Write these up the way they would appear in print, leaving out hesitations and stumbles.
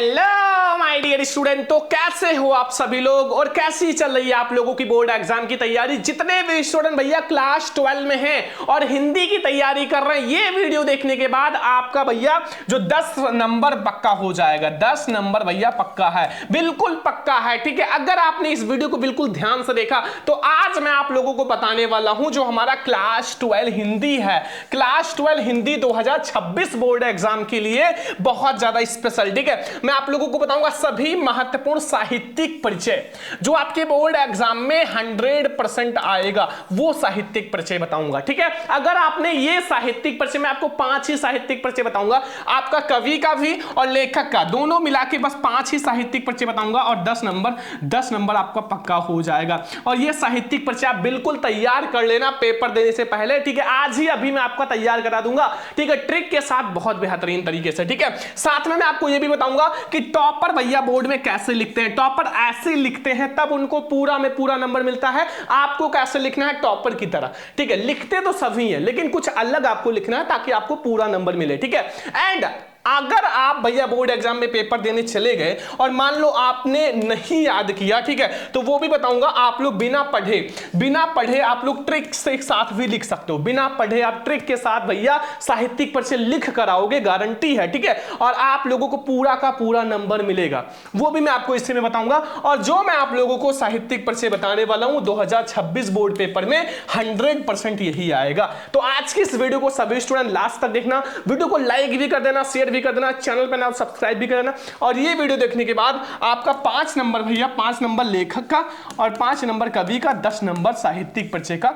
Hello my dear student, तो कैसे हो आप सभी लोग और कैसी चल रही है आप लोगों की बोर्ड एग्जाम की तैयारी। जितने भी स्टूडेंट भैया क्लास 12 में हैं और हिंदी की तैयारी कर रहे हैं, ये वीडियो देखने के बाद आपका भैया जो 10 नंबर पक्का हो जाएगा। 10 नंबर भैया पक्का है, बिल्कुल पक्का है। ठीक है, अगर आपने इस वीडियो को बिल्कुल ध्यान से देखा तो आज मैं आप लोगों को बताने वाला हूं जो हमारा क्लास 12 हिंदी है, क्लास 12 हिंदी 2026 बोर्ड एग्जाम के लिए बहुत ज्यादा स्पेशल। ठीक है, मैं आप लोगों को बताऊंगा सभी महत्वपूर्ण साहित्यिक परिचय जो आपके बोर्ड एग्जाम में 100% आएगा, वो साहित्यिक परिचय बताऊंगा। ठीक है, अगर आपने ये साहित्यिक परिचय, मैं आपको 5 ही साहित्यिक परिचय बताऊंगा, आपका कवि का भी और लेखक का दोनों मिला के बस 5 ही साहित्यिक परिचय बताऊंगा और 10 नंबर आपका पक्का हो जाएगा। और ये साहित्यिक परिचय आप बिल्कुल तैयार कर लेना पेपर देने से पहले। ठीक है, आज ही अभी मैं आपका तैयार करा दूंगा। ठीक है, ट्रिक के साथ बहुत बेहतरीन तरीके से। ठीक है, साथ में मैं आपको ये भी बताऊंगा कि टॉपर भैया बोर्ड में कैसे लिखते हैं। टॉपर ऐसे लिखते हैं तब उनको पूरा में पूरा नंबर मिलता है, आपको कैसे लिखना है टॉपर की तरह। ठीक है, लिखते तो सभी हैं लेकिन कुछ अलग आपको लिखना है ताकि आपको पूरा नंबर मिले। ठीक है, एंड अगर आप भैया बोर्ड एग्जाम में पेपर देने चले गए और मान लो आपने नहीं याद किया, ठीक है, तो वो भी बताऊंगा। आप लोग बिना पढ़े आप लोग ट्रिक से साथ भी लिख सकते हो। बिना पढ़े आप ट्रिक के साथ भैया साहित्यिक परिचय लिख कर आओगे, गारंटी है। ठीक है, और आप लोगों को पूरा का पूरा नंबर मिलेगा, वो भी मैं आपको इसी में बताऊंगा। और जो मैं आप लोगों को साहित्यिक परिचय बताने वाला हूं 2026 बोर्ड पेपर में 100% यही आएगा। तो आज की इस वीडियो को सभी स्टूडेंट लास्ट तक देखना, वीडियो को लाइक भी कर देना, शेयर भी कर देना, चैनल पे ना सब्सक्राइब भी कर देना। और ये वीडियो देखने के बाद आपका 5 नंबर भैया, 5 नंबर लेखक का और 5 नंबर कवि का, 10 नंबर साहित्यिक परिचय का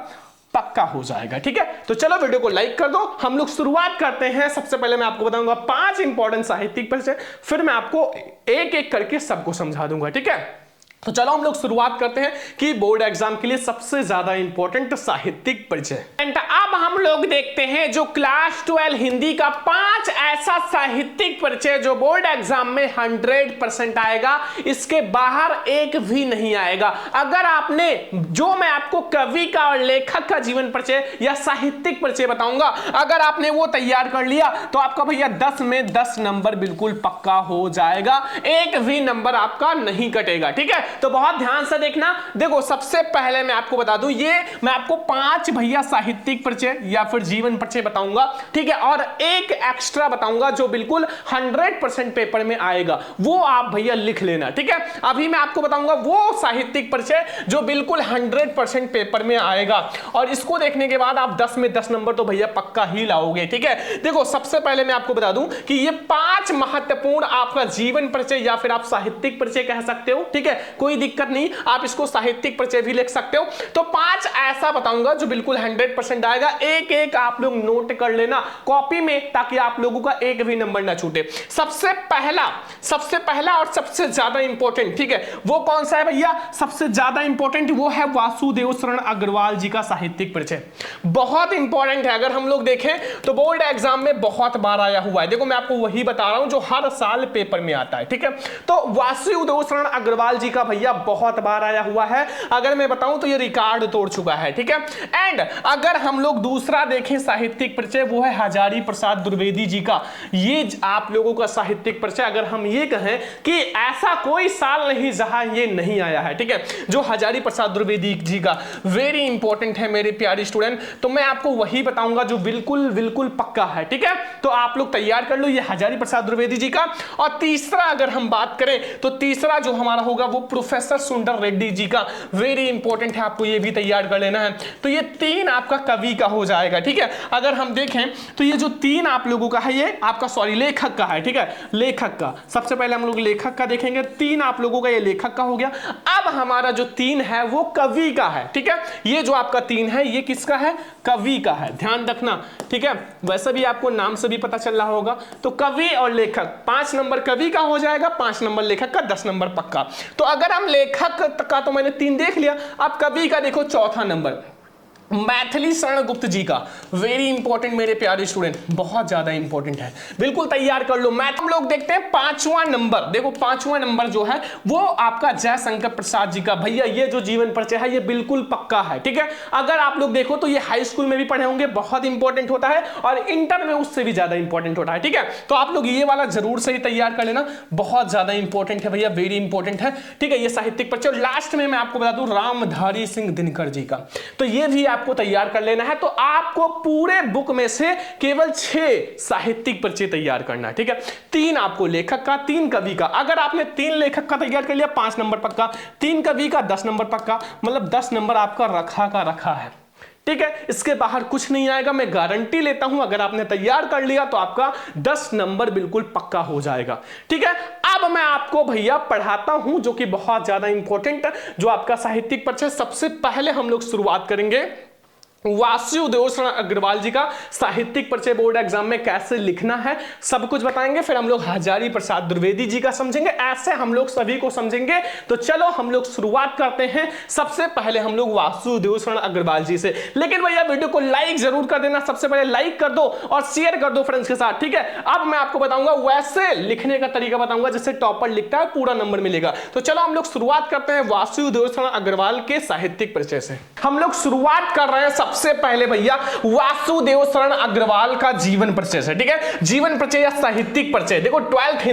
पक्का हो जाएगा। ठीक है, तो चलो वीडियो को लाइक कर दो, हम लोग शुरुआत करते हैं। सबसे पहले मैं आपको बताऊंगा 5 इंपॉर्टेंट साहित्यिक परिचय, फिर मैं आपको एक एक करके सबको समझा दूंगा। ठीक है, तो चलो हम लोग शुरुआत करते हैं कि बोर्ड एग्जाम के लिए सबसे ज्यादा इंपॉर्टेंट साहित्यिक परिचय। अब हम लोग देखते हैं जो क्लास 12 हिंदी का 5 ऐसा साहित्यिक परिचय जो बोर्ड एग्जाम में 100% आएगा, इसके बाहर एक भी नहीं आएगा। अगर आपने, जो मैं आपको कवि का और लेखक का जीवन परिचय या साहित्यिक परिचय बताऊंगा, अगर आपने वो तैयार कर लिया तो आपका भैया 10 में 10 नंबर बिल्कुल पक्का हो जाएगा, एक भी नंबर आपका नहीं कटेगा। ठीक है, तो बहुत ध्यान से देखना। देखो, सबसे पहले मैं आपको बता दूं, ये मैं आपको 5 भैया साहित्यिक परिचय या फिर जीवन परिचय बताऊंगा। ठीक है, और एक एक्स्ट्रा बताऊंगा जो बिल्कुल 100% पेपर में आएगा, वो आप भैया लिख लेना। ठीक है, अभी मैं आपको बताऊंगा वो साहित्यिक परिचय जो बिल्कुल 100% पेपर में आएगा, और इसको देखने के बाद आप 10 में 10 नंबर तो भैया पक्का ही लाओगे। ठीक है, देखो सबसे पहले मैं आपको बता दूं कि ये 5 महत्वपूर्ण आपका जीवन परिचय या फिर आप साहित्यिक परिचय कह सकते हो। ठीक है, कोई दिक्कत नहीं, आप इसको साहित्यिक परिचय भी लिख सकते हो। तो 5 ऐसा बताऊंगा जो बिल्कुल 100% आएगा, एक एक आप लोग नोट कर लेना कॉपी में ताकि आप लोगों का एक भी नंबर ना छूटे। सबसे पहला और सबसे ज्यादा इंपॉर्टेंट, ठीक है, वो कौन सा है भैया? सबसे ज्यादा इंपॉर्टेंट वो है वासुदेव शरण अग्रवाल जी का साहित्यिक परिचय। बहुत इंपॉर्टेंट है, अगर हम लोग देखें तो बोर्ड एग्जाम में बहुत बार आया हुआ है। देखो मैं आपको वही बता रहा हूं जो हर साल पेपर में आता है। ठीक है, तो वासुदेव शरण अग्रवाल जी का भैया बहुत बार आया हुआ है, अगर मैं बताऊं तो ये रिकॉर्ड तोड़ चुका है। ठीक है, एंड अगर हम लोग दूसरा देखें साहित्यिक परिचय, वो है हजारी प्रसाद द्विवेदी जी का। ये आप लोगों का साहित्यिक परिचय, अगर हम ये कहें कि ऐसा कोई साल नहीं जहां ये नहीं आया है। ठीक है, जो हजारी प्रसाद द्विवेदी जी का वेरी इंपॉर्टेंट है मेरे प्यारे स्टूडेंट, तो मैं आपको वही बताऊंगा जो बिल्कुल बिल्कुल पक्का है। ठीक है, तो आप लोग तैयार कर लो ये हजारी प्रसाद द्विवेदी जी का। और तीसरा अगर हम बात करें तो तीसरा जो हमारा होगा वो प्रोफेसर सुंदर रेड्डी जी का, वेरी इंपॉर्टेंट है, आपको ये भी तैयार कर लेना है। तो ये 3 आपका कवि का हो जाएगा। ठीक है, अगर हम देखें तो ये जो 3 आप लोगों का है ये आपका लेखक का है। ठीक है, लेखक का सबसे पहले हम लोग लेखक का देखेंगे, 3 आप लोगों का ये लेखक का हो गया। अब हमारा जो 3 है वो कवि का है। ठीक है, ये जो आपका 3 है ये किसका है? कवि का है, ध्यान रखना। ठीक है, वैसे भी आपको नाम से भी पता चल रहा होगा। तो कवि और लेखक, 5 नंबर कवि का हो जाएगा, 5 नंबर लेखक का, 10 नंबर पक्का। तो अगर हम लेखक का तो मैंने 3 देख लिया, अब कवि का देखो चौथा नंबर। मैथिली शरण गुप्त जी का, वेरी इंपॉर्टेंट मेरे प्यारे स्टूडेंट, बहुत ज्यादा इंपॉर्टेंट है, बिल्कुल तैयार कर लो। मैथ हम लोग देखते हैं 5वां नंबर। देखो 5वां नंबर जो है वो आपका जयशंकर प्रसाद जी का। भैया ये जो जीवन परिचय है ये बिल्कुल पक्का है, ठीक है। अगर आप लोग देखो तो ये हाई स्कूल में भी पढ़े होंगे, बहुत इंपॉर्टेंट होता है, और इंटर में उससे भी ज्यादा इंपॉर्टेंट होता है, ठीक है। तो आप लोग ये वाला जरूर से ही तैयार कर लेना, बहुत ज्यादा इंपॉर्टेंट है भैया, वेरी इंपॉर्टेंट है, ठीक है। ये साहित्यिक परिचय। लास्ट में मैं आपको बता दूं रामधारी सिंह दिनकर जी का, तो ये भी आपको तैयार कर लेना है। तो आपको पूरे बुक में से केवल 6 साहित्यिक परिचय तैयार करना है, ठीक है। 3 आपको लेखक का, 3 कवि का। अगर आपने 3 लेखक का तैयार कर लिया 5 नंबर पक्का, 3 कवि का 10 नंबर पक्का, मतलब 10 नंबर आपका रखा है, ठीक है। इसके बाहर कुछ नहीं आएगा, मैं गारंटी लेता हूं। अगर आपने तैयार कर लिया तो आपका 10 नंबर बिल्कुल पक्का हो जाएगा, ठीक है। अब मैं आपको भैया पढ़ाता हूं जो कि बहुत ज्यादा इंपॉर्टेंट है, जो आपका साहित्यिक परिचय। सबसे पहले हम लोग शुरुआत करेंगे वासुदेव शरण अग्रवाल जी का साहित्यिक परिचय बोर्ड एग्जाम में कैसे लिखना है सब कुछ बताएंगे। फिर हम लोग हजारी प्रसाद द्विवेदी जी का समझेंगे, ऐसे हम लोग सभी को समझेंगे। तो चलो हम लोग शुरुआत करते हैं। सबसे पहले हम लोग वासुदेव शरण अग्रवाल जी से। लेकिन भैया वीडियो को लाइक जरूर कर देना, सबसे पहले लाइक कर दो और शेयर कर दो फ्रेंड्स के साथ, ठीक है। अब मैं आपको बताऊंगा वैसे लिखने का तरीका बताऊंगा जिससे टॉपर लिखता है पूरा नंबर मिलेगा। तो चलो हम लोग शुरुआत करते हैं वासुदेव शरण अग्रवाल के साहित्यिक परिचय से। हम लोग शुरुआत कर रहे हैं सबसे पहले भैया वासुदेव शरण अग्रवाल का जीवन परिचय से, ठीक है। जीवन परिचय या साहित्यिक परिचय। देखो 12th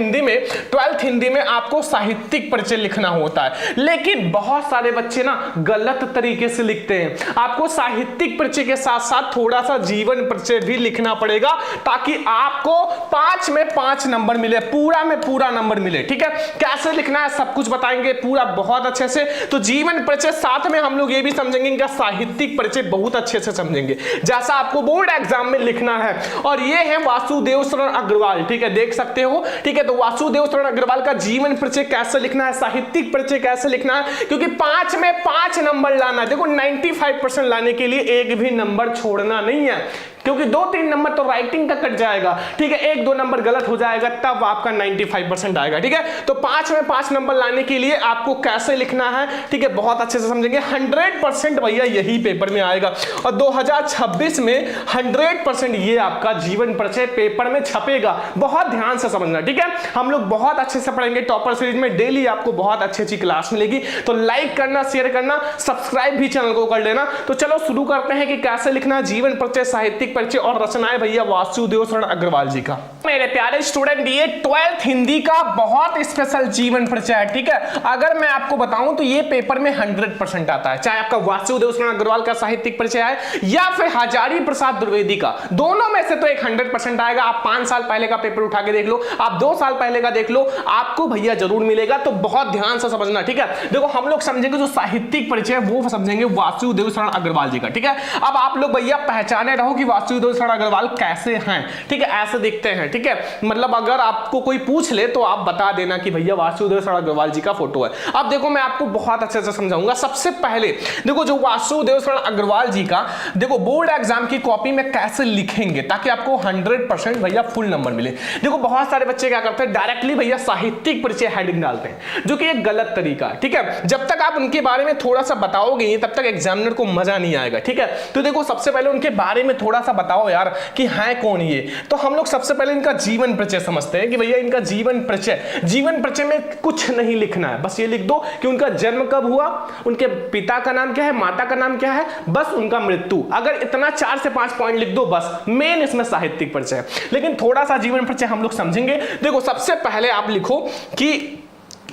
हिंदी में आपको साहित्यिक परिचय लिखना होता है, लेकिन बहुत सारे बच्चे ना गलत तरीके से लिखते हैं। आपको साहित्यिक परिचय के साथ साथ थोड़ा सा जीवन परिचय भी लिखना पड़ेगा, ताकि आपको 5 में 5 नंबर मिले, पूरा में पूरा नंबर मिले, ठीक है। कैसे लिखना है सब कुछ बताएंगे पूरा बहुत अच्छे से। तो जीवन परिचय साथ में हम लोग ये भी समझेंगे, इनका साहित्यिक परिचय बहुत अच्छे से समझेंगे, जैसा आपको बोर्ड एग्जाम में लिखना है। और ये है वासुदेव शरण अग्रवाल, ठीक है, देख सकते हो, ठीक है। तो वासुदेव शरण अग्रवाल का जीवन परिचय कैसे लिखना है, साहित्यिक परिचय कैसे लिखना है, क्योंकि 5 में 5 नंबर लाना है। देखो 95% लाने के लिए एक भी नंबर छोड़ना नहीं है, क्योंकि 2-3 नंबर तो राइटिंग का कट जाएगा, ठीक है। 1-2 नंबर गलत हो जाएगा तब आपका 95% आएगा, ठीक है। तो 5 में 5 नंबर लाने के लिए आपको कैसे लिखना है, ठीक है, बहुत अच्छे से समझेंगे। 100% भैया यही पेपर में आएगा, और 2026 में 100% ये आपका जीवन परिचय पेपर में छपेगा। बहुत ध्यान से समझना, ठीक है। हम लोग बहुत अच्छे से पढ़ेंगे टॉपर सीरीज में, डेली आपको बहुत अच्छी क्लास मिलेगी। तो लाइक करना, शेयर करना, सब्सक्राइब भी चैनल को कर लेना। तो चलो शुरू करते हैं कि कैसे लिखना जीवन परिचय, साहित्यिक परिचय और रचनाएं भैया वासुदेव शरण अग्रवाल जी का। मेरे प्यारे स्टूडेंट, ये 12th हिंदी का बहुत स्पेशल जीवन परिचय है, ठीक है। अगर मैं आपको बताऊं तो ये पेपर में 100% आता है, चाहे आपका वासुदेव शरण अग्रवाल का साहित्यिक परिचय है या फिर हजारी प्रसाद द्विवेदी का, दोनों में से तो एक 100% आएगा। आप 5 साल पहले का पेपर उठा के देख लो, आप 2 साल पहले का देख लो, आपको भैया जरूर मिलेगा। तो बहुत ध्यान से समझना, ठीक है। देखो हम लोग समझेंगे जो साहित्यिक परिचय वो समझेंगे वासुदेव शरण अग्रवाल जी का, ठीक है। अब आप लोग भैया पहचाने रहो कि वासुदेव शरण अग्रवाल कैसे हैं, ठीक है, ऐसे दिखते हैं, ठीक है। मतलब अगर आपको कोई पूछ ले तो आप बता देना कि भैया वासुदेव शरण अग्रवाल जी का फोटो है। अब देखो मैं आपको बहुत अच्छे से समझाऊंगा। सबसे पहले देखो जो वासुदेव शरण अग्रवाल जी का, देखो बोर्ड एग्जाम की कॉपी में कैसे लिखेंगे ताकि आपको 100% भैया फुल नंबर मिले। देखो बहुत सारे बच्चे क्या करते हैं, डायरेक्टली भैया साहित्यिक परिचय हेडिंग डालते हैं, जो कि एक गलत तरीका है, ठीक है। जब तक आप उनके बारे में थोड़ा सा बताओगे तब तक एग्जामिनर को मजा नहीं आएगा, ठीक है। तो देखो सबसे पहले उनके बारे में थोड़ा सा बताओ यार कि है कौन ये। तो हम लोग सबसे पहले इनका जीवन परिचय समझते हैं कि भैया इनका जीवन परिचय में कुछ नहीं लिखना है, बस ये लिख दो कि उनका जन्म कब हुआ, उनके पिता का नाम क्या है, माता का नाम क्या है, बस उनका मृत्यु। अगर इतना 4 से 5 पॉइंट लिख दो बस, मेन इसमें साहित्यिक परिचय। लेकिन थोड़ा सा जीवन परिचय हम लोग समझेंगे। देखो सबसे पहले आप लिखो कि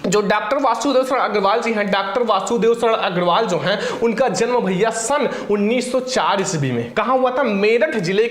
जो डॉक्टर वासुदेव शरण अग्रवाल जी हैं, डॉक्टर वासुदेव शरण अग्रवाल जो हैं उनका जन्म भैया सन 1904 ईस्वी में कहां हुआ था, मेरठ जिले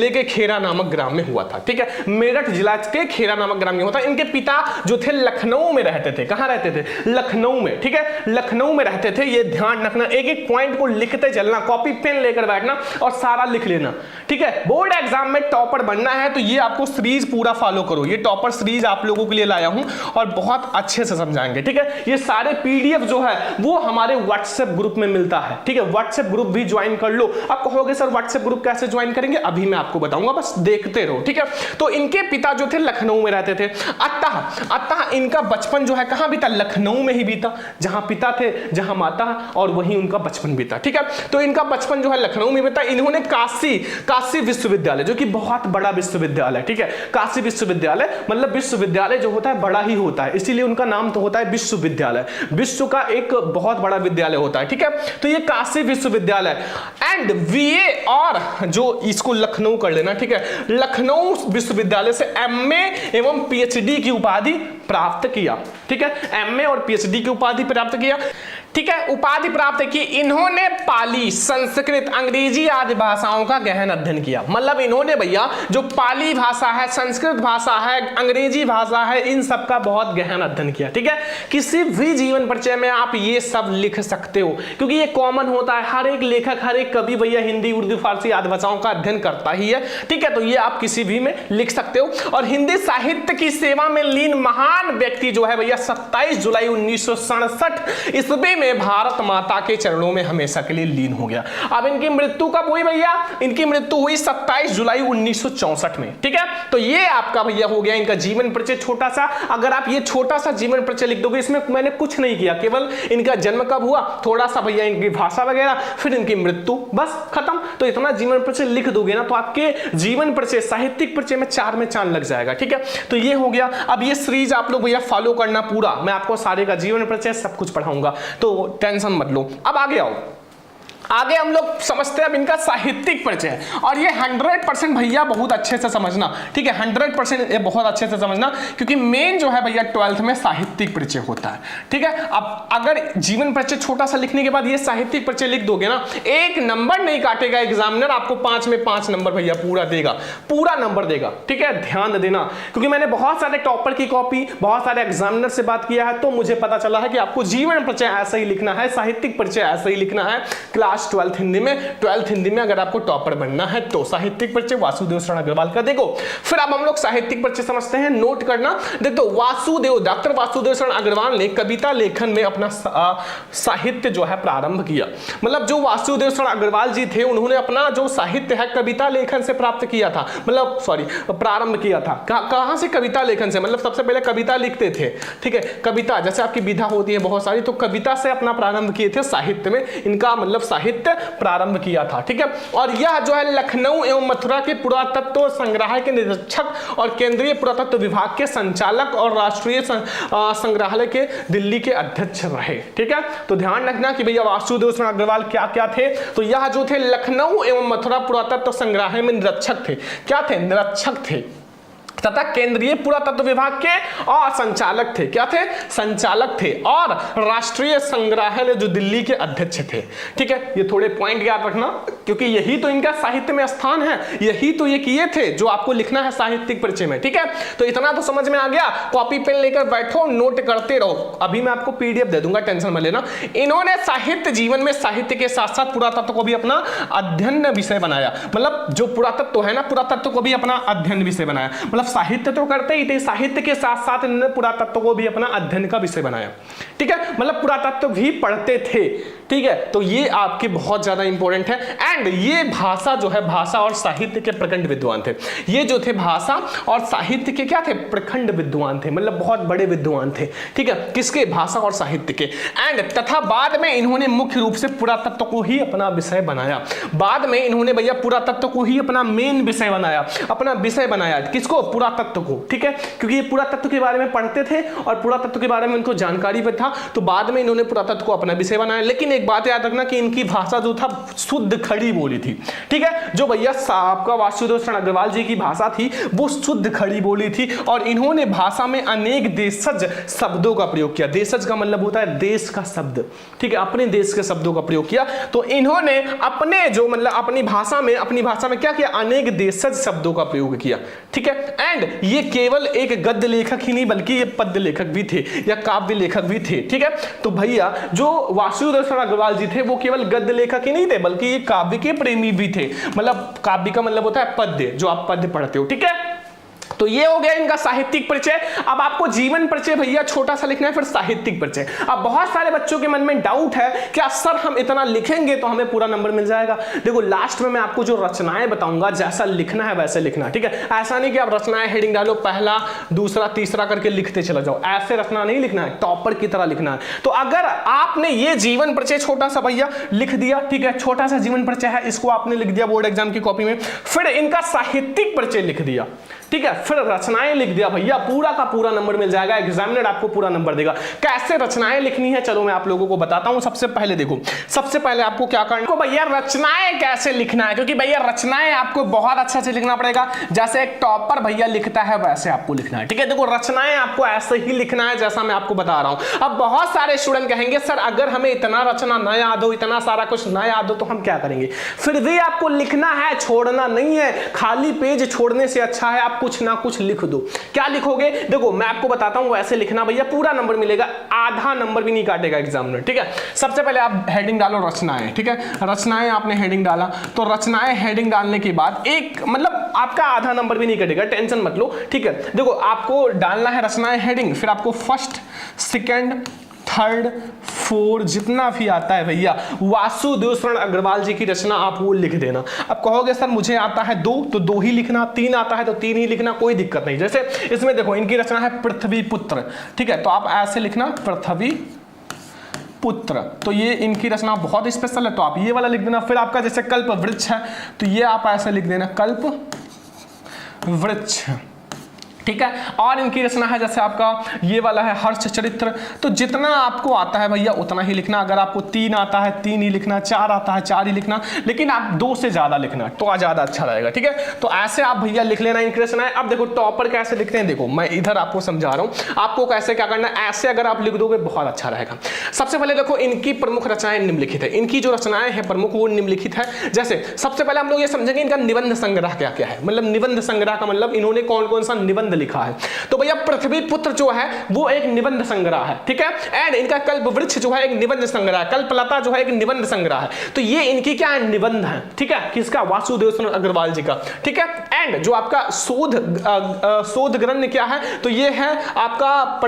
के खेरा नामक ग्राम में हुआ था, ठीक है। मेरठ जिला के खेरा नामक ग्राम में हुआ था। इनके पिता जो थे लखनऊ में रहते थे। कहां रहते थे, लखनऊ में, ठीक है, लखनऊ में रहते थे। ये ध्यान रखना, एक एक पॉइंट को लिखते चलना, कॉपी पेन लेकर बैठना और सारा लिख लेना, ठीक है। बोर्ड एग्जाम में टॉपर बनना है तो ये आपको सीरीज पूरा फॉलो करो। ये टॉपर सीरीज आप लोगों के लिए लाया हूं और बहुत बहुत अच्छे से समझाएंगे, ठीक है। ये सारे पीडीएफ जो है वो हमारे व्हाट्सएप ग्रुप में मिलता है, ठीक है। व्हाट्सएप ग्रुप भी ज्वाइन कर लो। आप कहोगे सर व्हाट्सएप ग्रुप कैसे ज्वाइन करेंगे, अभी मैं आपको बताऊंगा, बस देखते रहो, ठीक है। तो इनके पिता जो थे लखनऊ में रहते थे। अतः इनका बचपन जो है कहां बीता, लखनऊ में ही बीता, जहां पिता थे जहां माता, और वहीं उनका बचपन बीता, ठीक है। तो इनका बचपन जो है लखनऊ में बीता। इन्होंने काशी विश्वविद्यालय, जो कि बहुत बड़ा विश्वविद्यालय, ठीक है। काशी विश्वविद्यालय मतलब विश्वविद्यालय जो होता है बड़ा ही होता है, इसीलिए उनका नाम तो होता है विश्वविद्यालय। विश्व का एक बहुत बड़ा विद्यालय होता है, ठीक है। तो ये काशी विश्वविद्यालय एंड वीए, और जो इसको लखनऊ कर लेना, ठीक है। लखनऊ विश्वविद्यालय से एमए एवं पीएचडी की उपाधि प्राप्त किया, ठीक है। एमए और पीएचडी की उपाधि प्राप्त किया, ठीक है। उपाधि प्राप्त की। इन्होंने पाली, संस्कृत, अंग्रेजी आदि भाषाओं का गहन अध्ययन किया। मतलब इन्होंने भैया जो पाली भाषा है, संस्कृत भाषा है, अंग्रेजी भाषा है, इन सब का बहुत गहन अध्ययन किया, ठीक है। किसी भी जीवन परिचय में आप ये सब लिख सकते हो, क्योंकि ये कॉमन होता है। हर एक लेखक, हर एक कवि भैया हिंदी, उर्दू, फारसी आदि भाषाओं का अध्ययन करता ही है, ठीक है। तो ये आप किसी भी में लिख सकते हो। और हिंदी साहित्य की सेवा में लीन महान व्यक्ति जो है भैया 27 जुलाई 1967 ईस्वी में भारत माता के चरणों में हमेशा के लिए लीन हो गया। अब इनकी मृत्यु कब हुई भैया, इनकी मृत्यु हुई 27 जुलाई 1964 में, ठीक है। तो ये आपका भैया हो गया इनका जीवन परिचय छोटा सा। अगर आप ये छोटा सा जीवन परिचय लिख दोगे, इसमें मैंने कुछ नहीं किया, केवल इनका जन्म कब हुआ, थोड़ा सा भैया इनकी भाषा वगैरह, फिर इनकी मृत्यु, बस खत्म। तो इतना जीवन परिचय लिख दोगे ना तो आपके जीवन परिचय, साहित्यिक परिचय में 4 में चांद लग जाएगा, ठीक है। तो ये हो गया। अब ये सीरीज आप लोग भैया फॉलो करना पूरा, मैं आपको सारे का जीवन परिचय सब कुछ पढ़ाऊंगा, तो टेंशन मत लो। अब आगे आओ, आगे हम लोग समझते हैं अब इनका साहित्यिक परिचय। और ये 100% भैया बहुत अच्छे से समझना, ठीक है। 100% ये बहुत अच्छे से समझना, क्योंकि मेन जो है भैया 12th में साहित्यिक परिचय होता है, ठीक है। अब अगर जीवन परिचय छोटा सा लिखने के बाद ये साहित्यिक परिचय लिख दोगे ना, 1 नंबर नहीं काटेगा एग्जामिनर, आपको 5 में 5 नंबर भैया पूरा देगा, पूरा नंबर देगा, ठीक है। ध्यान देना, क्योंकि मैंने बहुत सारे टॉपर की कॉपी, बहुत सारे एग्जामिनर से बात किया है, तो मुझे पता चला है कि आपको जीवन परिचय ऐसा ही लिखना है, साहित्यिक परिचय ऐसा ही लिखना है। क्लास 12th हिंदी में, 12th हिंदी में अगर आपको टॉपर बनना है तो साहित्यिक परिचय वासुदेव शरण अग्रवाल का देखो। फिर अब हम लोग साहित्यिक परिचय समझते हैं, नोट करना। देखो डॉक्टर वासुदेव शरण अग्रवाल ने कविता लेखन में अपना साहित्य जो है प्रारंभ किया। मतलब जो वासुदेव शरण अग्रवाल जी थे, उन्होंने अपना जो साहित्य है कविता लेखन से प्राप्त किया था, मतलब प्रारंभ किया था। कहां से, कविता लेखन से। मतलब सबसे पहले कविता लिखते थे, ठीक है। कविता जैसे आपकी विधा होती है बहुत सारी, तो कविता से अपना प्रारंभ किए थे साहित्य में, इनका मतलब साहित्य प्रारंभ किया था, ठीक है। और यह जो है लखनऊ एवं मथुरा के पुरातत्व संग्रहालय के निरीक्षक और केंद्रीय पुरातत्व विभाग के संचालक और राष्ट्रीय संग्रहालय के दिल्ली के अध्यक्ष रहे, ठीक है। तो ध्यान रखना कि भैया वासुदेव शरण अग्रवाल क्या क्या थे। तो यह जो थे लखनऊ एवं मथुरा पुरातत्व संग्रहालय में निरीक्षक थे, क्या थे, निरीक्षक थे, तथा केंद्रीय पुरातत्व विभाग के और संचालक थे, क्या थे, संचालक थे, और राष्ट्रीय संग्रहालय जो दिल्ली के अध्यक्ष थे, ठीक है। ये थोड़े पॉइंट याद रखना, क्योंकि यही तो इनका साहित्य में स्थान है, यही तो ये किए थे जो आपको लिखना है साहित्यिक परिचय में, ठीक है। तो इतना तो समझ में आ गया। कॉपी पेन लेकर बैठो, नोट करते रहो। अभी मैं आपको पीडीएफ दे दूंगा, टेंशन मत लेना। इन्होंने साहित्य जीवन में साहित्य के साथ साथ पुरातत्व को भी अपना अध्ययन विषय बनाया। मतलब जो पुरातत्व है ना, पुरातत्व को भी अपना अध्ययन विषय बनाया। मतलब साहित्य तो करते ही थे, साहित्य के साथ साथ इन्होंने पुरातत्व को भी अपना अध्ययन का विषय बनाया, ठीक है। मतलब पुरातत्व भी पढ़ते थे, ठीक है। तो ये आपके बहुत ज्यादा इंपॉर्टेंट है। एंड ये भाषा जो है, भाषा और साहित्य के प्रखंड विद्वान थे। ये जो थे भाषा और साहित्य के क्या थे, प्रखंड विद्वान थे, मतलब बहुत बड़े विद्वान थे, ठीक है। किसके, भाषा और साहित्य के। एंड तथा बाद में इन्होंने मुख्य रूप से पुरातत्व को ही अपना विषय बनाया। बाद में इन्होंने भैया पुरातत्व को ही अपना मेन विषय बनाया, अपना विषय बनाया। किसको, पुरातत्व को, ठीक है। क्योंकि ये पुरातत्व के बारे में पढ़ते थे और पुरातत्व के बारे में उनको जानकारी भी था, तो बाद में इन्होंने पुरातत्व को अपना विषय बनाया। लेकिन एक बात याद रखना कि इनकी भाषा जो था शुद्ध खड़ी बोली थी, ठीक है। जो भैया आपका वासुदेव शरण अग्रवाल जी की भाषा थी वो शुद्ध खड़ी बोली थी, और इन्होंने भाषा में अनेक देशज शब्दों का प्रयोग किया। देशज का मतलब होता है देश का शब्द, ठीक है, अपने देश के शब्दों का प्रयोग किया। तो इन्होंने अपने जो मतलब अपनी भाषा में क्या किया, अनेक देशज शब्दों का प्रयोग किया, ठीक है। एंड ये केवल एक गद्य लेखक ही नहीं बल्कि ये पद्य लेखक भी थे या काव्य लेखक भी थे, ठीक है। तो भैया जो वासुदेव शरण अग्रवाल जी थे वो केवल गद्य लेखक ही नहीं थे बल्कि ये काव्य के प्रेमी भी थे। मतलब काव्य का मतलब होता है पद्य, जो आप पद्य पढ़ते हो, ठीक है। तो ये हो गया इनका साहित्यिक परिचय। अब आपको जीवन परिचय भैया छोटा सा लिखना है, फिर साहित्यिक परिचय। अब बहुत सारे बच्चों के मन में डाउट है क्या सर हम इतना लिखेंगे तो हमें पूरा नंबर मिल जाएगा? देखो लास्ट में मैं आपको जो रचनाएं बताऊंगा जैसा लिखना है वैसे लिखना है, ठीक है। ऐसा नहीं कि आप रचनाएं हेडिंग डालो पहला दूसरा तीसरा करके लिखते चले जाओ, ऐसे रचना नहीं लिखना है, टॉपर की तरह लिखना है। तो अगर आपने ये जीवन परिचय छोटा सा भैया लिख दिया, ठीक है, छोटा सा जीवन परिचय है, इसको आपने लिख दिया बोर्ड एग्जाम की कॉपी में, फिर इनका साहित्यिक परिचय लिख दिया, ठीक है, फिर रचनाएं लिख दिया भैया, पूरा का पूरा नंबर मिल जाएगा, एग्जामिनर आपको पूरा नंबर देगा। कैसे रचनाएं लिखनी है चलो मैं आप लोगों को बताता हूं। सबसे पहले देखो, सबसे पहले आपको क्या करना है भैया, रचनाएं कैसे लिखना है, क्योंकि भैया रचनाएं आपको बहुत अच्छा से लिखना पड़ेगा, जैसे एक टॉपर भैया लिखता है वैसे आपको लिखना है, ठीक है। देखो रचनाएं आपको ऐसे ही लिखना है जैसा मैं आपको बता रहा हूं। अब बहुत सारे स्टूडेंट कहेंगे सर अगर हमें इतना रचना न याद हो, इतना सारा कुछ न याद हो तो हम क्या करेंगे? फिर भी आपको लिखना है, छोड़ना नहीं है। खाली पेज छोड़ने से अच्छा है आप कुछ ना कुछ लिख दो। क्या लिखोगे? देखो मैं आपको बताता हूं, वैसे लिखना भैया, पूरा नंबर मिलेगा, आधा नंबर भी नहीं काटेगा एग्जामिनर, ठीक है। सबसे पहले आप हेडिंग डालो रचनाएं, ठीक है, रचनाएं आपने हेडिंग डाला, तो रचनाएं हेडिंग डालने के बाद एक मतलब आपका आधा नंबर भी नहीं कटेगा, टेंशन मत लो, ठीक है। देखो आपको डालना है रचनाएं हेडिंग, फिर आपको फर्स्ट सेकंड थर्ड फोर्थ जितना भी आता है भैया, वासुदेव शरण अग्रवाल जी की रचना आप वो लिख देना। अब कहोगे सर मुझे आता है दो, तो दो ही लिखना, तीन आता है तो तीन ही लिखना, कोई दिक्कत नहीं। जैसे इसमें देखो इनकी रचना है पृथ्वी पुत्र, ठीक है, तो आप ऐसे लिखना पृथ्वी पुत्र, तो ये इनकी रचना बहुत स्पेशल है तो आप ये वाला लिख देना। फिर आपका जैसे कल्प वृक्ष है तो ये आप ऐसे लिख देना कल्प वृक्ष, ठीक है। और इनकी रचना है जैसे आपका ये वाला है हर्ष चरित्र, तो जितना आपको आता है भैया उतना ही लिखना। अगर आपको तीन आता है तीन ही लिखना, चार आता है चार ही लिखना, लेकिन आप दो से ज्यादा लिखना तो ज्यादा अच्छा रहेगा, ठीक है। तो ऐसे आप भैया लिख लेना इनकी रचना है। अब देखो टॉपर कैसे लिखते हैं, देखो मैं इधर आपको समझा रहा हूं आपको कैसे क्या करना है। ऐसे अगर आप लिख दोगे बहुत अच्छा रहेगा। सबसे पहले देखो इनकी प्रमुख रचनाएं निम्नलिखित है, इनकी जो रचनाएं हैं प्रमुख वो निम्नलिखित है। जैसे सबसे पहले हम लोग ये समझेंगे इनका निबंध संग्रह क्या क्या है, मतलब निबंध संग्रह का मतलब इन्होंने कौन कौन सा निबंध लिखा है। तो भैया पृथ्वी पुत्र जो है वो एक निबंध संग्रह है, ठीक है। एंड इनका कल्प वृक्ष जो है एक निबंध संग्रह है, कल्पलता जो है एक निबंध संग्रह है। तो ये इनकी क्या है, निबंध है, ठीक है, किसका, वासुदेव शरण अग्रवाल जी का, ठीक है। एंड जो आपका शोध ग्रंथ क्या है, तो ये है आपका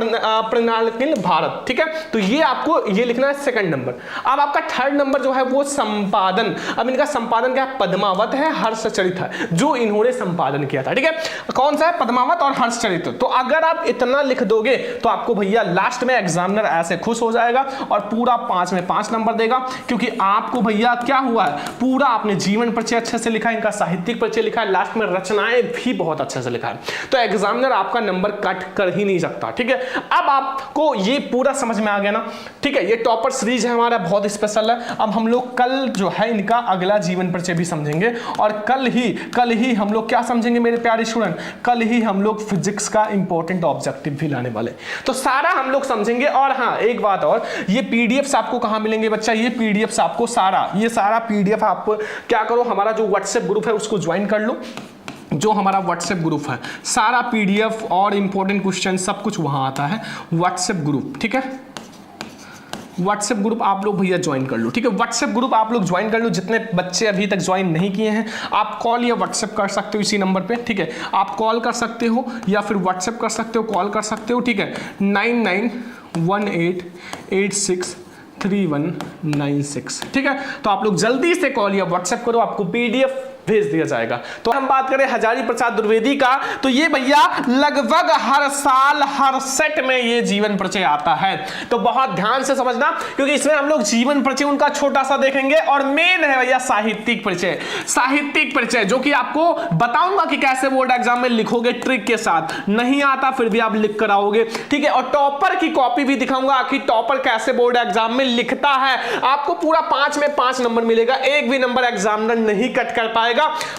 प्रणालिकिल भारत, ठीक है। तो ये आपको ये लिखना है सेकंड नंबर। अब आपका थर्ड नंबर जो है वो संपादन। अब इनका संपादन क्या है, पद्मावत है, हर्षचरित है, जो इन्होंने संपादन किया था, ठीक है। कौन सा है, पद्मावत और हर्षचरित। तो अगर आप इतना लिख दोगे तो आपको भैया लास्ट में एग्जामिनर ऐसे खुश हो जाएगा और पूरा 5 में 5 नंबर देगा, क्योंकि आपको भैया क्या हुआ है, पूरा आपने जीवन परिचय अच्छे से लिखा है, इनका साहित्यिक परिचय लिखा है, लास्ट में रचनाएं भी बहुत अच्छे से लिखा है, तो एग्जामिनर आपका नंबर कट कर ही नहीं सकता, ठीक है। अब आपको ये पूरा समझ में आ गया ना, ठीक है। ये टॉपर सीरीज है हमारा, बहुत स्पेशल है। अब हम लोग कल जो है इनका अगला जीवन परिचय भी समझेंगे, और कल ही हम लोग क्या समझेंगे मेरे प्यारे स्टूडेंट, कल ही हम लोग फिजिक्स का इंपॉर्टेंट ऑब्जेक्टिव भी लाने वाले, तो सारा हम लोग समझेंगे। और हाँ एक बात और, ये पीडीएफ्स आपको कहां मिलेंगे बच्चा, ये पीडीएफ्स आपको ये सारा पीडीएफ आप क्या करो, हमारा जो व्हाट्सएप ग्रुप है उसको ज्वाइन कर लो। जो हमारा व्हाट्सएप ग्रुप है सारा पीडीएफ और इंपॉर्टेंट क्वेश्चन सब कुछ वहां आता है, व्हाट्सएप ग्रुप, ठीक है। व्हाट्सएप ग्रुप आप लोग भैया ज्वाइन कर लो, ठीक है। व्हाट्सएप ग्रुप आप लोग ज्वाइन कर लो, जितने बच्चे अभी तक ज्वाइन नहीं किए हैं आप कॉल या व्हाट्सएप कर सकते हो इसी नंबर पे, ठीक है। आप कॉल कर सकते हो या फिर व्हाट्सएप कर सकते हो, कॉल कर सकते हो, ठीक है, 9918863196, ठीक है। तो आप लोग जल्दी से कॉल या व्हाट्सएप करो, आपको पीडीएफ भेज दिया जाएगा। तो हम बात करें हजारी प्रसाद द्विवेदी का, तो ये भैया लगभग हर साल हर सेट में ये जीवन परिचय आता है, तो बहुत ध्यान से समझना, क्योंकि इसमें हम लोग जीवन परिचय उनका छोटा सा देखेंगे, और मेन है भैया साहित्यिक परिचय। साहित्यिक परिचय जो कि आपको बताऊंगा कि कैसे बोर्ड एग्जाम में लिखोगे ट्रिक के साथ, नहीं आता फिर भी आप लिख कर आओगे, ठीक है। और टॉपर की कॉपी भी दिखाऊंगा कि टॉपर कैसे बोर्ड एग्जाम में लिखता है। आपको पूरा 5 में 5 नंबर मिलेगा, एक भी नंबर एग्जामिनर नहीं कट कर पाएगा।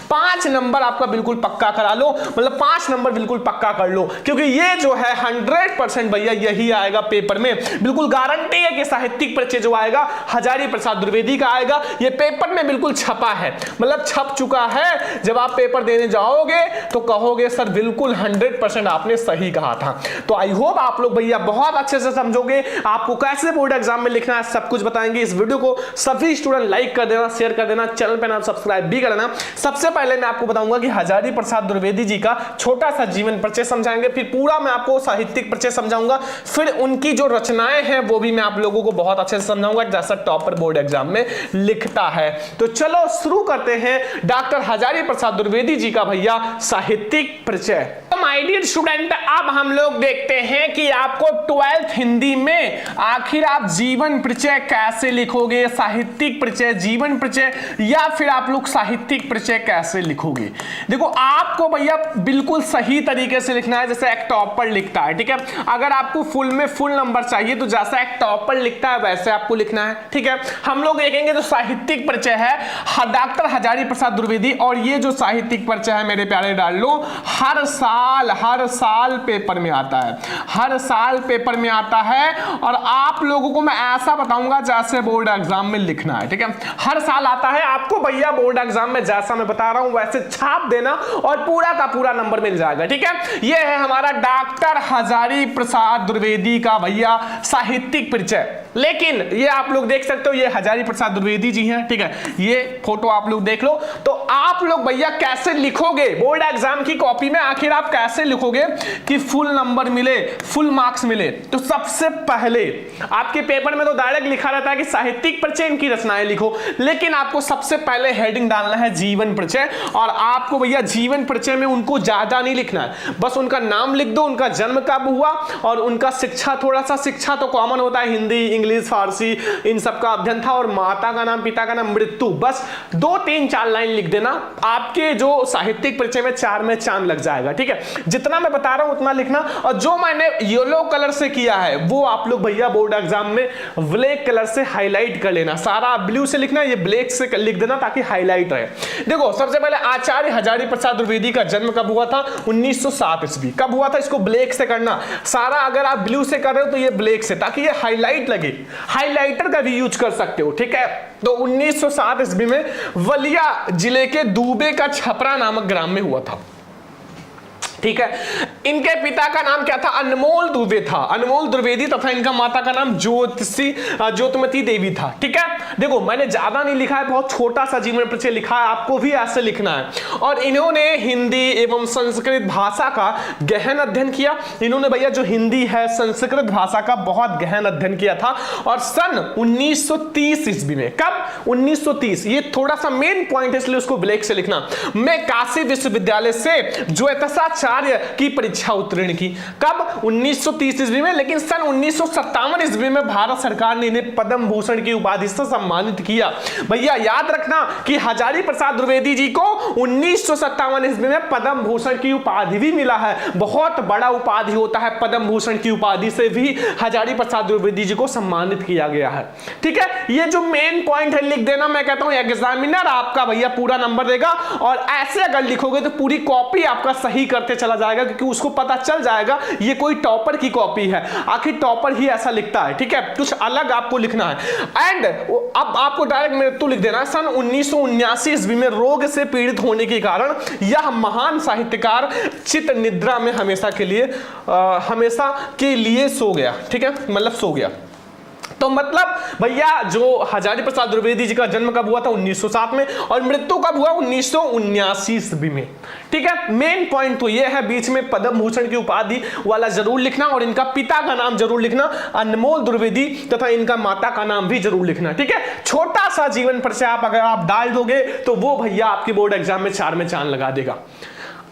5 नंबर आपका बिल्कुल पक्का करा लो, मतलब 5 नंबर बिल्कुल पक्का कर लो, क्योंकि ये जो है 100% भैया यही आएगा पेपर में, बिल्कुल गारंटी है कि साहित्यिक परिचय जो आएगा हजारी प्रसाद द्विवेदी का आएगा। ये पेपर में बिल्कुल छपा है, मतलब छप चुका है। जब आप पेपर देने जाओगे तो कहोगे सर बिल्कुल 100% आपने सही कहा था। तो आई होप आप लोग भैया बहुत अच्छे से समझोगे, आपको कैसे बोर्ड एग्जाम में लिखना है सब कुछ बताएंगे। इस वीडियो को सभी स्टूडेंट लाइक कर देना, शेयर कर देना, चैनल पे नाम सब्सक्राइब भी कर देना। सबसे पहले मैं आपको बताऊंगा कि हजारी प्रसाद द्विवेदी जी का छोटा सा जीवन परिचय समझाएंगे, फिर पूरा मैं आपको साहित्यिक परिचय समझाऊंगा, फिर उनकी जो रचनाएं हैं वो भी मैं आप लोगों को बहुत अच्छे से समझाऊंगा जैसा टॉपर बोर्ड एग्जाम में लिखता है। तो चलो शुरू करते हैं डॉक्टर हजारी प्रसाद द्विवेदी जी का भैया साहित्यिक परिचय। माय डियर स्टूडेंट, अब हम लोग देखते हैं कि आपको 12th हिंदी में आखिर आप जीवन परिचय कैसे लिखोगे, साहित्यिक परिचय, जीवन परिचय, या फिर आप लोग साहित्यिक परिचय कैसे लिखोगे। देखो आपको भैया बिल्कुल सही तरीके से लिखना है जैसे एक टॉपर लिखता है, ठीक है। अगर आपको फुल में फुल नंबर चाहिए तो जैसा एक टॉपर लिखता है वैसे आपको लिखना है, ठीक है। हम लोग देखेंगे जो साहित्यिक परिचय है डॉक्टर हजारी प्रसाद द्विवेदी, और ये जो साहित्यिक परिचय है मेरे प्यारे डाल लो, हर साल पेपर में आता है, हर साल पेपर में आता है, और आप लोगों को मैं ऐसा बताऊंगा जैसे बोर्ड एग्जाम में लिखना है, ठीक है। हर साल आता है, आपको भैया बोर्ड एग्जाम में जैसा मैं बता रहा हूं वैसे छाप देना और पूरा का पूरा नंबर मिल जाएगा, ठीक है। ये है हमारा डॉक्टर हजारी प्रसाद द्विवेदी का भैया साहित्यिक परिचय। लेकिन ये आप लोग देख सकते हो, ये हजारी प्रसाद द्विवेदी जी हैं, ठीक है। ये फोटो आप लोग देख लो। तो आप लोग भैया कैसे लिखोगे बोर्ड एग्जाम की कॉपी में, आखिर आप कैसे लिखोगे कि फुल नंबर मिले, फुल मार्क्स मिले। तो सबसे पहले आपके पेपर में तो डायरेक्ट लिखा रहता है कि साहित्यिक परिचय इनकी रचनाएं लिखो, लेकिन आपको सबसे पहले हेडिंग डालना है जीवन परिचय। और आपको भैया जीवन परिचय में उनको ज्यादा नहीं लिखना है, बस उनका नाम लिख दो, उनका जन्म कब हुआ और उनका शिक्षा, थोड़ा सा शिक्षा तो कॉमन होता है, हिंदी इंग्लिश फारसी इन सब का अध्ययन था, और माता का नाम, पिता का नाम, मृत्यु, बस 2-3-4 लाइन लिख देना। आपके जो साहित्यिक परिचय में 4 में चांद लग जाएगा, ठीक है। जितना मैं बता रहा हूं उतना लिखना, और जो मैंने येलो कलर से किया है वो आप लोग भैया बोर्ड एग्जाम में ब्लैक कलर से हाईलाइट कर लेना। सारा ब्लू से लिखना, ये ब्लैक से लिख देना ताकि हाईलाइट रहे। देखो सबसे पहले आचार्य हजारी प्रसाद द्विवेदी का जन्म कब हुआ था? 1907 ईस्वी। कब हुआ था? इसको ब्लैक से करना सारा, अगर आप ब्लू से कर रहे हो तो ये ब्लैक से, ताकि ये हाईलाइट लगे। हाइलाइटर का भी यूज कर सकते हो, ठीक है। तो 1907 ईस्वी में वलिया जिले के दूबे का छपरा नामक ग्राम में हुआ था, ठीक है। इनके पिता का नाम क्या था? अनमोल दुबे था, अनमोल द्विवेदी, तथा इनका माता का नाम ज्योतिमती देवी था, ठीक है। देखो मैंने ज्यादा नहीं लिखा है, बहुत छोटा सा जीवन परिचय लिखा है, आपको भी ऐसे लिखना है। और इन्होंने हिंदी एवं संस्कृत भाषा का गहन अध्ययन किया। इन्होंने भैया जो हिंदी है, संस्कृत भाषा का बहुत गहन अध्ययन किया था। और सन 1930 ईस्वी में, कब? 1930, ये थोड़ा सा मेन पॉइंट है इसलिए उसको ब्लैक से लिखना, मैं काशी विश्वविद्यालय से ज्योतिषाचार्य की परीक्षा उत्तीर्ण की। कब? 1930 ईस्वी में। लेकिन सन 1957 ईस्वी में भारत सरकार ने इन्हें पद्म भूषण की उपाधि से सम्मानित किया। भैया याद रखना कि हजारी प्रसाद द्विवेदी जी को 1957 ईस्वी में पद्म भूषण की उपाधि भी मिला है। बहुत बड़ा उपाधि होता है, पद्म भूषण की उपाधि से भी हजारी प्रसाद द्विवेदी जी को सम्मानित किया गया है, ठीक है। ये जो मेन पॉइंट है लिख देना, मैं कहता हूं एग्जामिनर आपका भैया पूरा नंबर देगा। और ऐसे अगर लिखोगे तो पूरी कॉपी आपका सही करते चला जाएगा, क्योंकि उसको पता चल जाएगा ये कोई टॉपर की कॉपी है, आखिर टॉपर ही ऐसा लिखता है, ठीक है। कुछ अलग आपको लिखना है। एंड अब आपको डायरेक्ट मृत्यु लिख देना। सन 1979 ईस्वी में रोग से पीड़ित होने के कारण यह महान साहित्यकार चित्त निद्रा में हमेशा के लिए सो गया, ठीक है, मतलब सो गया। तो मतलब भैया जो हजारी प्रसाद द्विवेदी जी का जन्म कब हुआ था? 1907 में, और मृत्यु कब हुआ? 1979 ईस्वी में, ठीक है। मेन पॉइंट तो ये है, बीच में पद्म भूषण की उपाधि वाला जरूर लिखना, और इनका पिता का नाम जरूर लिखना, अनमोल द्विवेदी, तथा इनका माता का नाम भी जरूर लिखना, ठीक है। छोटा सा जीवन परिचय अगर आप डाल दोगे तो वो भैया आपके बोर्ड एग्जाम में 4 में चांद लगा देगा।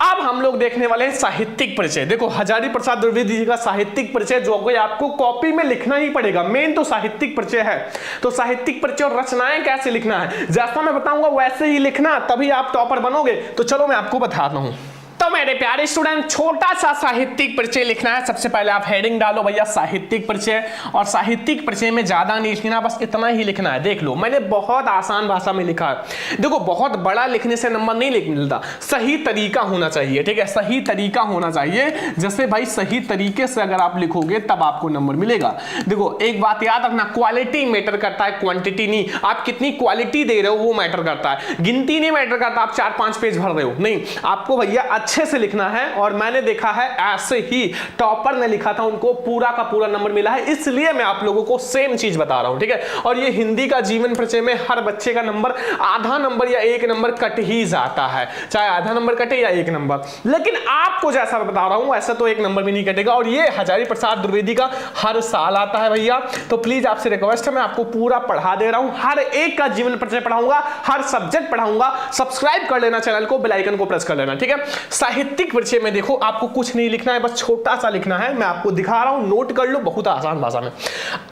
अब हम लोग देखने वाले हैं साहित्यिक परिचय। देखो हजारी प्रसाद द्विवेदी जी का साहित्यिक परिचय जो कोई आपको कॉपी में लिखना ही पड़ेगा, मेन तो साहित्यिक परिचय है। तो साहित्यिक परिचय और रचनाएं कैसे लिखना है, जैसा मैं बताऊंगा वैसे ही लिखना, तभी आप टॉपर बनोगे। तो चलो मैं आपको बताता हूं। तो मेरे प्यारे स्टूडेंट, छोटा सा साहित्यिक परिचय लिखना है। सबसे पहले आप हेडिंग डालो भैया साहित्यिक परिचय, और साहित्यिक परिचय में ज्यादा नहीं लिखना, बस इतना ही लिखना है। देख लो मैंने बहुत आसान भाषा में लिखा है। देखो बहुत बड़ा लिखने से नंबर नहीं मिलता, सही तरीका होना चाहिए, ठीक है, सही तरीका होना चाहिए। जैसे भाई सही तरीके से अगर आप लिखोगे तब आपको नंबर मिलेगा। देखो एक बात याद रखना, क्वालिटी मैटर करता है, क्वांटिटी नहीं। आप कितनी क्वालिटी दे रहे हो वो मैटर करता है, गिनती नहीं मैटर करता। आप 4-5 पेज भर रहे हो, नहीं, आपको भैया अच्छे अच्छे से लिखना है। और मैंने देखा है ऐसे ही टॉपर ने लिखा था, उनको पूरा का पूरा नंबर मिला है, इसलिए मैं आप लोगों को सेम चीज बता रहा हूं, ठीक है। और ये हिंदी का जीवन परिचय में हर बच्चे का नंबर आधा नंबर या एक नंबर कट ही जाता है, चाहे आधा नंबर कटे या एक नंबर। लेकिन आपको जैसा बता रहा हूं ऐसा तो एक नंबर भी नहीं कटेगा। और ये हजारी प्रसाद द्विवेदी का हर साल आता है भैया, तो प्लीज आपसे रिक्वेस्ट है, मैं आपको पूरा पढ़ा दे रहा हूं, हर एक का जीवन परिचय पढ़ाऊंगा, हर सब्जेक्ट पढ़ाऊंगा। सब्सक्राइब कर लेना चैनल को, बेल आइकन को प्रेस कर लेना, ठीक है। साहित्यिक परिचय में देखो आपको कुछ नहीं लिखना है, बस छोटा सा लिखना है, मैं आपको दिखा रहा हूं, नोट कर लो, बहुत आसान भाषा में।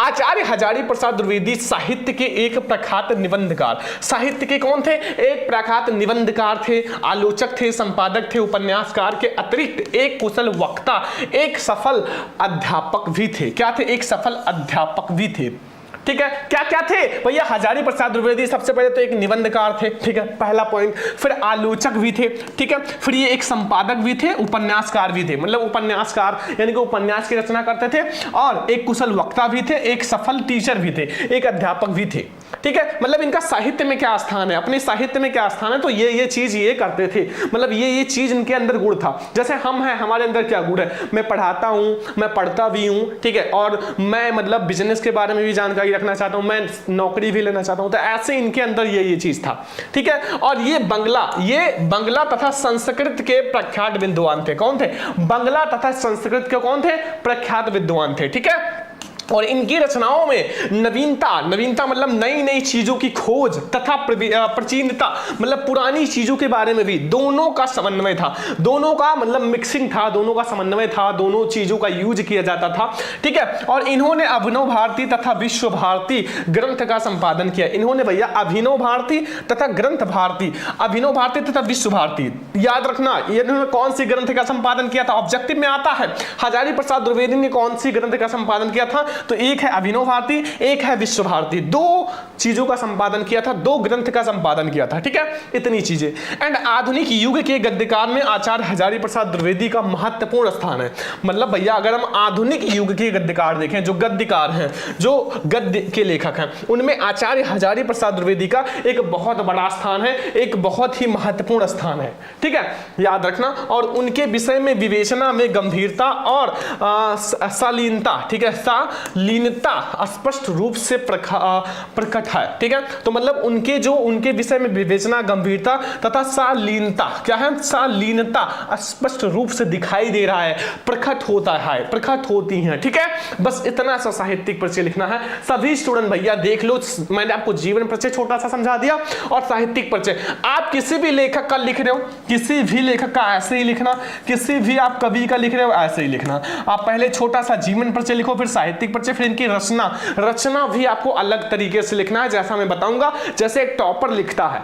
आचार्य हजारी प्रसाद द्विवेदी साहित्य के एक प्रख्यात निबंधकार, साहित्य के कौन थे? एक प्रख्यात निबंधकार थे, आलोचक थे, संपादक थे, उपन्यासकार के अतिरिक्त एक कुशल वक्ता, एक सफल अध्यापक भी थे। क्या थे? एक सफल अध्यापक भी थे, ठीक है। क्या क्या थे भैया? हजारी प्रसाद द्विवेदी सबसे पहले तो एक निबंधकार थे, ठीक है, पहला पॉइंट। फिर आलोचक भी थे, ठीक है। फिर ये एक संपादक भी थे, उपन्यासकार भी थे, मतलब उपन्यासकार यानी कि उपन्यास की रचना करते थे, और एक कुशल वक्ता भी थे, एक सफल टीचर भी थे, एक अध्यापक भी थे, ठीक है। मतलब इनका साहित्य में क्या स्थान है, अपने साहित्य में क्या स्थान है, तो ये चीज ये करते थे, मतलब ये चीज इनके अंदर गुण था। जैसे हम हैं, हमारे अंदर क्या गुण है? मैं पढ़ाता हूं, मैं पढ़ता भी हूं, ठीक है, और मैं मतलब बिजनेस के बारे में भी जानकारी रखना चाहता हूं, मैं नौकरी भी लेना चाहता हूं, तो ऐसे इनके अंदर ये चीज था, ठीक है। और ये बंगला तथा संस्कृत के प्रख्यात विद्वान थे। कौन थे? बंगला तथा संस्कृत के कौन थे? प्रख्यात विद्वान थे, ठीक है। और इनकी रचनाओं में नवीनता मतलब नई नई चीजों की खोज तथा प्राचीनता मतलब पुरानी चीजों के बारे में भी दोनों का समन्वय था, दोनों का मतलब मिक्सिंग था, दोनों का समन्वय था, दोनों चीजों का यूज किया जाता था, ठीक है। और इन्होंने अभिनव भारती तथा विश्व भारती ग्रंथ का संपादन किया। इन्होंने भैया अभिनव भारती तथा ग्रंथ भारती, अभिनव भारती तथा विश्व भारती, याद रखना इन्होंने कौन सी ग्रंथ का संपादन किया था, ऑब्जेक्टिव में आता है। हजारी प्रसाद द्विवेदी ने कौन सी ग्रंथ का संपादन किया था? तो एक है अभिनव भारती, एक है विश्व भारती, दो चीजों का संपादन किया था, दो ग्रंथ का संपादन किया था, ठीक है। इतनी चीजें। एंड आधुनिक युग के गद्यकार में आचार्य हजारी प्रसाद द्विवेदी का महत्वपूर्ण स्थान है। मतलब भैया अगर हम आधुनिक युग के गद्यकार देखें, जो गद्यकार हैं, जो गद्य के लेखक हैं, उनमें आचार्य हजारी प्रसाद द्विवेदी का एक बहुत बड़ा स्थान है, एक बहुत ही महत्वपूर्ण स्थान है, ठीक है, याद रखना। और उनके विषय में विवेचना में गंभीरता और शालीनता, ठीक है, लीनता स्पष्ट रूप से प्रकट है, ठीक है। तो मतलब उनके विषय में विवेचना, गंभीरता तथा शालीनता, क्या है? शालीनता स्पष्ट रूप से दिखाई दे रहा है, प्रकट होता है, प्रकट होती हैं, ठीक है। बस इतना सा साहित्यिक परिचय लिखना है। सभी स्टूडेंट भैया देख लो, मैंने आपको जीवन परिचय छोटा सा समझा दिया और साहित्यिक परिचय। आप किसी भी लेखक का लिख रहे हो, किसी भी लेखक का ऐसे ही लिखना, किसी भी आप कवि का लिख रहे हो ऐसे ही लिखना। आप पहले छोटा सा जीवन परिचय लिखो, फिर साहित्यिक परिचय, फिर इनकी रचना भी आपको अलग तरीके से लिखना है, जैसा मैं बताऊंगा, जैसे एक टॉपर लिखता है,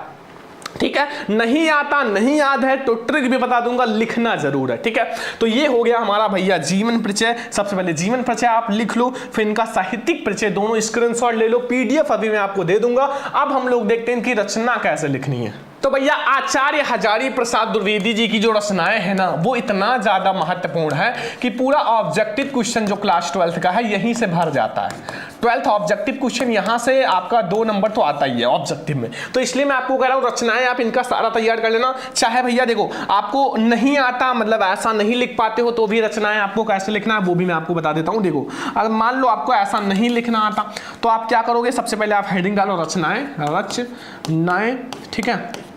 ठीक है। नहीं आता, नहीं याद है तो ट्रिक भी बता दूंगा, लिखना जरूर है, ठीक है। तो ये हो गया हमारा भैया जीवन परिचय। सबसे पहले जीवन परिचय आप लिख लो, फिर इनका साहित्यिक परिचय, दोनों स्क्रीनशॉट ले लो, पीडीएफ अभी मैं आपको दे दूंगा। अब हम लोग देखते हैं इनकी रचना कैसे लिखनी है। तो भैया आचार्य हजारी प्रसाद द्विवेदी जी की जो रचनाएं हैं ना, वो इतना ज्यादा महत्वपूर्ण है कि पूरा ऑब्जेक्टिव क्वेश्चन जो क्लास 12 का है यहीं से भर जाता है। 12th ऑब्जेक्टिव क्वेश्चन यहां से आपका 2 नंबर तो आता ही है ऑब्जेक्टिव में। तो इसलिए मैं आपको कह रहा हूं रचनाएं आप इनका सारा तैयार कर लेना। चाहे भैया देखो आपको नहीं आता, मतलब ऐसा नहीं लिख पाते हो, तो भी रचनाएं आपको कैसे लिखना है वो भी मैं आपको बता देता हूं। देखो अगर मान लो आपको ऐसा नहीं लिखना आता तो आप क्या करोगे? सबसे पहले आप हेडिंग डालो रचनाएं, रचनाएं, ठीक है।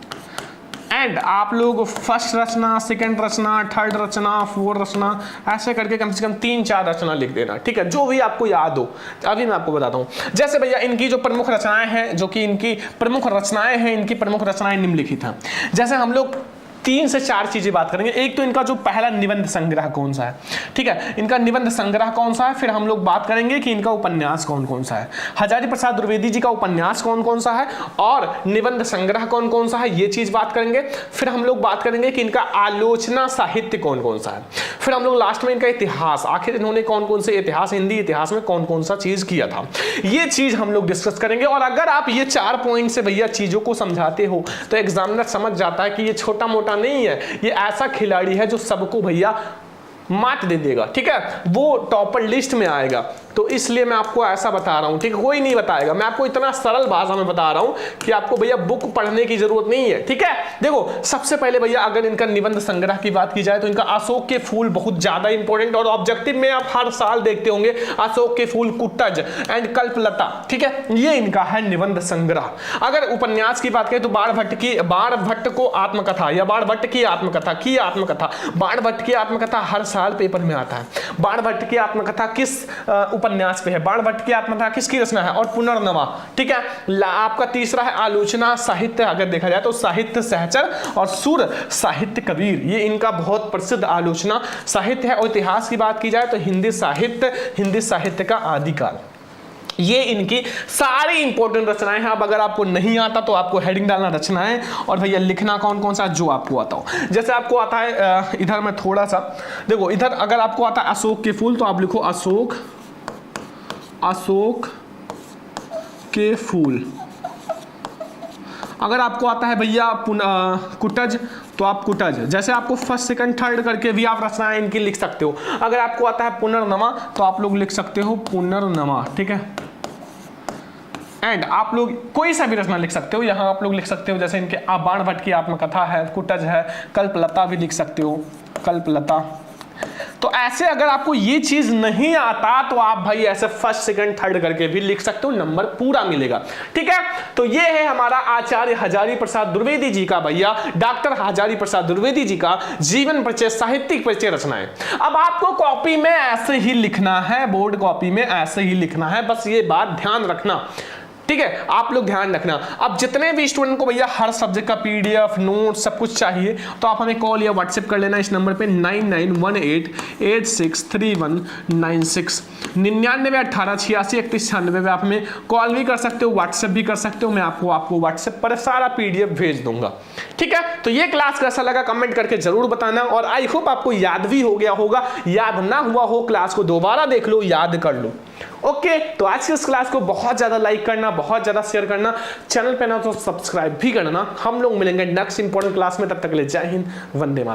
एंड आप लोग फर्स्ट रचना, सेकंड रचना, थर्ड रचना, फोर्थ रचना, ऐसे करके कम से कम 3-4 रचना लिख देना, ठीक है, जो भी आपको याद हो। अभी मैं आपको बताता हूँ। जैसे भैया इनकी जो प्रमुख रचनाएं हैं, जो कि इनकी प्रमुख रचनाएं हैं, इनकी प्रमुख रचनाएं निम्नलिखित हैं। जैसे हम लोग 3 से 4 चीजें बात करेंगे। एक तो इनका जो पहला निबंध संग्रह कौन सा है, ठीक है, इनका निबंध संग्रह कौन सा है। फिर हम लोग बात करेंगे कि इनका उपन्यास कौन कौन सा है, हजारी प्रसाद द्विवेदी जी का उपन्यास कौन कौन सा है और निबंध संग्रह कौन कौन सा है, ये चीज बात करेंगे। फिर हम लोग बात करेंगे कि इनका आलोचना साहित्य कौन कौन सा है। फिर हम लोग लास्ट में इनका इतिहास, आखिर इन्होंने कौन कौन से इतिहास, हिंदी इतिहास में कौन कौन सा चीज किया था, ये चीज हम लोग डिस्कस करेंगे। और अगर आप ये 4 पॉइंट से भैया चीजों को समझाते हो तो एग्जामिनर समझ जाता है कि ये छोटा मोटा नहीं है, ये ऐसा खिलाड़ी है जो सबको भैया मात दे देगा, ठीक है, वो टॉपर लिस्ट में आएगा। तो इसलिए मैं आपको ऐसा बता रहा हूं, ठीक है, कोई नहीं बताएगा, मैं आपको इतना सरल भाषा में बता रहा हूं कि आपको भैया बुक पढ़ने की जरूरत नहीं है, ठीक है। देखो सबसे पहले भैया अगर इनका निबंध संग्रह की बात की जाए तो इनका अशोक के फूल बहुत ज्यादा इंपॉर्टेंट, और ऑब्जेक्टिव में आप हर साल देखते होंगे अशोक के फूल, कुट्टज एंड कल्पलता, ठीक है, ये इनका है निबंध संग्रह। अगर उपन्यास की बात करें तो बाणभट्ट को आत्मकथा या बाणभट्ट की आत्मकथा बाणभट्ट की आत्मकथा हर साल पेपर में आता है। बाणभट्ट की आत्मकथा किस उपन्यास पे है, बाणभट्ट की आत्मकथा किसकी रचना है, और पुनर्नवा, ठीक है। आपका तीसरा है आलोचना साहित्य, अगर देखा जाए तो साहित्य सहचर और सुर साहित्य कबीर, ये इनका बहुत प्रसिद्ध आलोचना साहित्य है। और इतिहास की बात की जाए तो हिंदी साहित्य का आदिकाल, ये इनकी सारी इंपॉर्टेंट रचनाएं हैं। अब अगर आपको नहीं आता तो आपको हेडिंग डालना रचनाएं, और भैया लिखना कौन कौन सा जो आपको आता हो। जैसे आपको आता है इधर मैं थोड़ा सा देखो, इधर अगर आपको आता है अशोक के फूल तो आप लिखो अशोक के फूल। अगर आपको आता है भैया कुटज तो आप कुटज, जैसे आपको फर्स्ट सेकंड थर्ड करके भी आप रचनाएं इनकी लिख सकते हो। अगर आपको आता है पुनर्नमा तो आप लोग लिख सकते हो पुनर्नमा, ठीक है। एंड आप लोग कोई सा भी रचना लिख सकते हो, यहां आप लोग लिख सकते हो जैसे इनके बाणभट्ट की आत्मकथा है, कुटज है, कल्पलता भी लिख सकते हो, कल्पलता। तो ऐसे अगर आपको ये चीज नहीं आता तो आप भाई ऐसे फर्स्ट सेकंड थर्ड करके भी लिख सकते हो, नंबर पूरा मिलेगा, ठीक है। तो ये है हमारा आचार्य हजारी प्रसाद द्विवेदी जी का, भैया डॉक्टर हजारी प्रसाद द्विवेदी जी का जीवन परिचय, साहित्यिक परिचय रचनाएं। अब आपको कॉपी में ऐसे ही लिखना है, बोर्ड कॉपी में ऐसे ही लिखना है, बस ये बात ध्यान रखना, ठीक है, आप लोग ध्यान रखना। अब जितने भी स्टूडेंट को भैया हर सब्जेक्ट का पीडीएफ नोट सब कुछ चाहिए तो आप हमें कॉल या व्हाट्सएप कर लेना इस नंबर पे 9918863196 9918863196 पे आप हमें कॉल भी कर सकते हो, व्हाट्सएप भी कर सकते हो, मैं आपको व्हाट्सएप पर सारा पीडीएफ भेज दूंगा, ठीक है। तो ये क्लास कैसा लगा कमेंट करके जरूर बताना, और आई होप आपको याद भी हो गया होगा, याद ना हुआ हो क्लास को दोबारा देख लो, याद कर लो, ओके। तो आज की इस क्लास को बहुत ज्यादा लाइक करना, बहुत ज्यादा शेयर करना, चैनल पे ना तो सब्सक्राइब भी करना। हम लोग मिलेंगे नेक्स्ट इंपॉर्टेंट क्लास में, तब तक के लिए जय हिंद, वंदे मातरम।